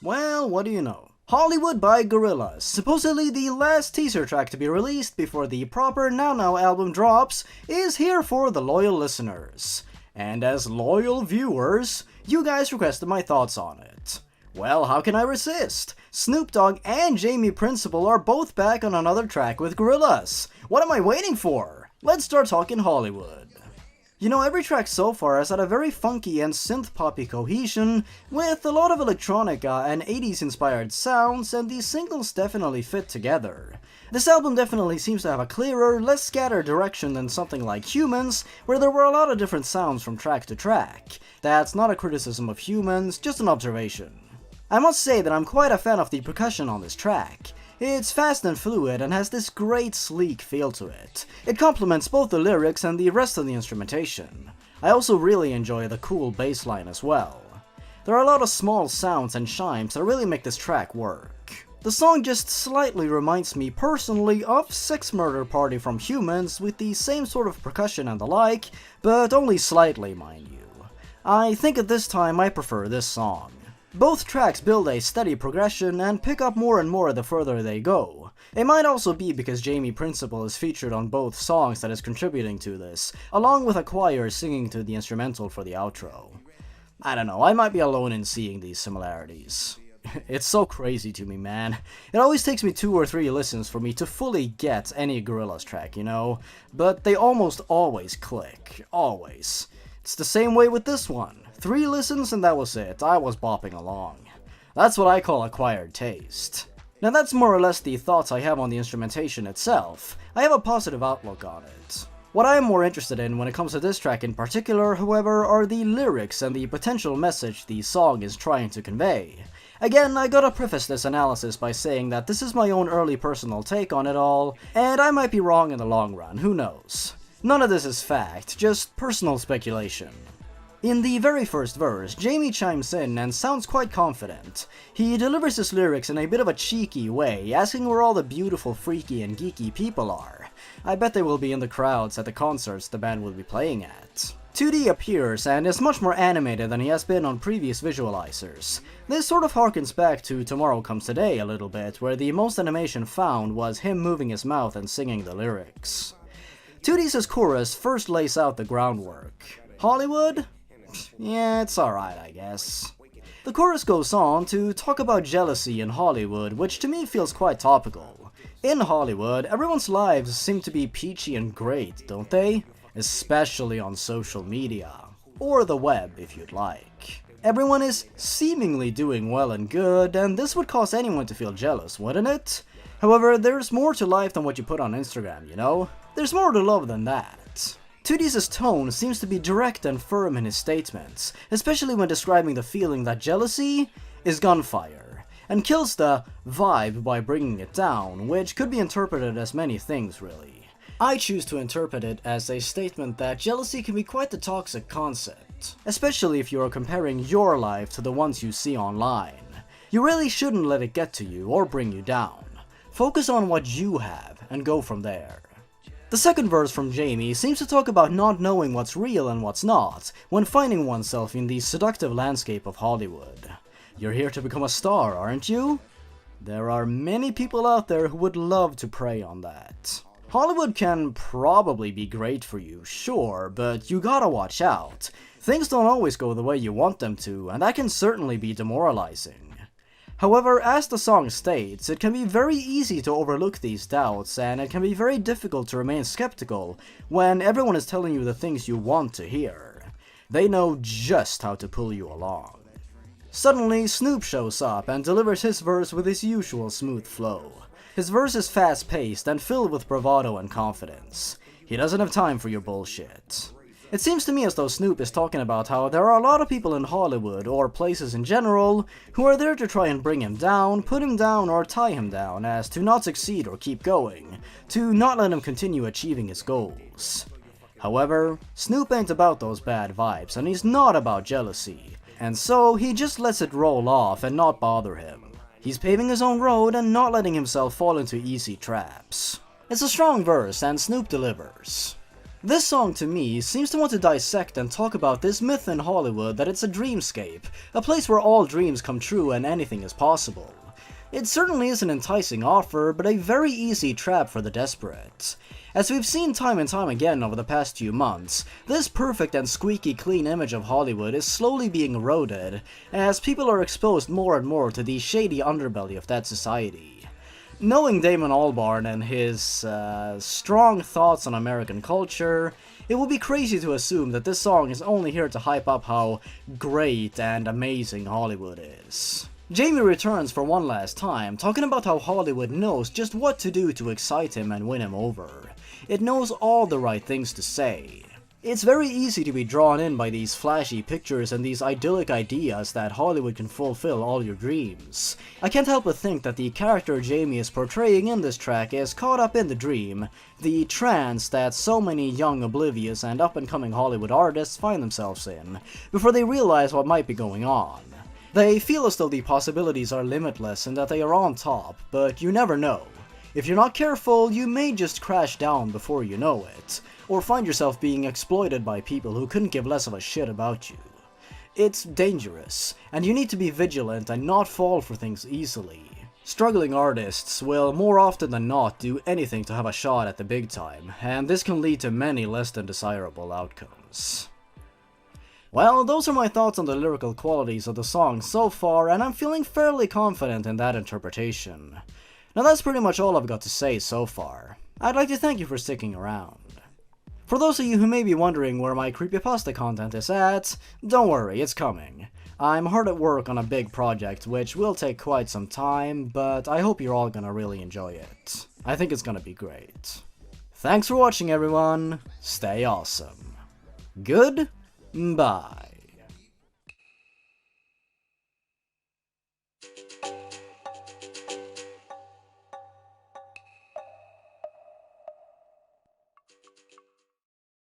Well, what do you know? Hollywood by Gorillaz, supposedly the last teaser track to be released before the proper Now Now album drops, is here for the loyal listeners. And as loyal viewers, you guys requested my thoughts on it. Well, how can I resist? Snoop Dogg and Jamie Principle are both back on another track with Gorillaz. What am I waiting for? Let's start talking Hollywood. You know, every track so far has had a very funky and synth-poppy cohesion, with a lot of electronica and 80s inspired sounds, and these singles definitely fit together. This album definitely seems to have a clearer, less scattered direction than something like Humans, where there were a lot of different sounds from track to track. That's not a criticism of Humans, just an observation. I must say that I'm quite a fan of the percussion on this track. It's fast and fluid and has this great sleek feel to it. It complements both the lyrics and the rest of the instrumentation. I also really enjoy the cool bass line as well. There are a lot of small sounds and chimes that really make this track work. The song just slightly reminds me personally of Sex Murder Party from Humans, with the same sort of percussion and the like, but only slightly, mind you. I think at this time I prefer this song. Both tracks build a steady progression and pick up more and more the further they go. It might also be because Jamie Principle is featured on both songs that is contributing to this, along with a choir singing to the instrumental for the outro. I don't know, I might be alone in seeing these similarities. It's so crazy to me, man. It always takes me 2 or 3 listens for me to fully get any Gorillaz track, you know? But they almost always click. Always. It's the same way with this one. 3 listens and that was it. I was bopping along. That's what I call acquired taste. Now that's more or less the thoughts I have on the instrumentation itself. I have a positive outlook on it. What I am more interested in when it comes to this track in particular, however, are the lyrics and the potential message the song is trying to convey. Again, I gotta preface this analysis by saying that this is my own early personal take on it all, and I might be wrong in the long run, who knows. None of this is fact, just personal speculation. In the very first verse, Jamie chimes in and sounds quite confident. He delivers his lyrics in a bit of a cheeky way, asking where all the beautiful, freaky, and geeky people are. I bet they will be in the crowds at the concerts the band will be playing at. 2D appears and is much more animated than he has been on previous visualizers. This sort of harkens back to Tomorrow Comes Today a little bit, where the most animation found was him moving his mouth and singing the lyrics. 2D's chorus first lays out the groundwork. Hollywood? Yeah, it's alright, I guess. The chorus goes on to talk about jealousy in Hollywood, which to me feels quite topical. In Hollywood, everyone's lives seem to be peachy and great, don't they? Especially on social media. Or the web, if you'd like. Everyone is seemingly doing well and good, and this would cause anyone to feel jealous, wouldn't it? However, there's more to life than what you put on Instagram, you know? There's more to love than that. 2D's tone seems to be direct and firm in his statements, especially when describing the feeling that jealousy is gunfire, and kills the vibe by bringing it down, which could be interpreted as many things really. I choose to interpret it as a statement that jealousy can be quite the toxic concept, especially if you are comparing your life to the ones you see online. You really shouldn't let it get to you or bring you down. Focus on what you have and go from there. The second verse from Jamie seems to talk about not knowing what's real and what's not, when finding oneself in the seductive landscape of Hollywood. You're here to become a star, aren't you? There are many people out there who would love to prey on that. Hollywood can probably be great for you, sure, but you gotta watch out. Things don't always go the way you want them to, and that can certainly be demoralizing. However, as the song states, it can be very easy to overlook these doubts, and it can be very difficult to remain skeptical when everyone is telling you the things you want to hear. They know just how to pull you along. Suddenly, Snoop shows up and delivers his verse with his usual smooth flow. His verse is fast-paced and filled with bravado and confidence. He doesn't have time for your bullshit. It seems to me as though Snoop is talking about how there are a lot of people in Hollywood, or places in general, who are there to try and bring him down, put him down, or tie him down, as to not succeed or keep going, to not let him continue achieving his goals. However, Snoop ain't about those bad vibes, and he's not about jealousy, and so he just lets it roll off and not bother him. He's paving his own road and not letting himself fall into easy traps. It's a strong verse, and Snoop delivers. This song to me seems to want to dissect and talk about this myth in Hollywood that it's a dreamscape, a place where all dreams come true and anything is possible. It certainly is an enticing offer, but a very easy trap for the desperate. As we've seen time and time again over the past few months, this perfect and squeaky clean image of Hollywood is slowly being eroded, as people are exposed more and more to the shady underbelly of that society. Knowing Damon Albarn and his strong thoughts on American culture, it would be crazy to assume that this song is only here to hype up how great and amazing Hollywood is. Jamie returns for one last time, talking about how Hollywood knows just what to do to excite him and win him over. It knows all the right things to say. It's very easy to be drawn in by these flashy pictures and these idyllic ideas that Hollywood can fulfill all your dreams. I can't help but think that the character Jamie is portraying in this track is caught up in the dream, the trance that so many young, oblivious, and up-and-coming Hollywood artists find themselves in, before they realize what might be going on. They feel as though the possibilities are limitless and that they are on top, but you never know. If you're not careful, you may just crash down before you know it, or find yourself being exploited by people who couldn't give less of a shit about you. It's dangerous, and you need to be vigilant and not fall for things easily. Struggling artists will more often than not do anything to have a shot at the big time, and this can lead to many less than desirable outcomes. Well, those are my thoughts on the lyrical qualities of the song so far, and I'm feeling fairly confident in that interpretation. Now that's pretty much all I've got to say so far. I'd like to thank you for sticking around. For those of you who may be wondering where my creepypasta content is at, don't worry, it's coming. I'm hard at work on a big project which will take quite some time, but I hope you're all gonna really enjoy it. I think it's gonna be great. Thanks for watching everyone, stay awesome. Goodbye.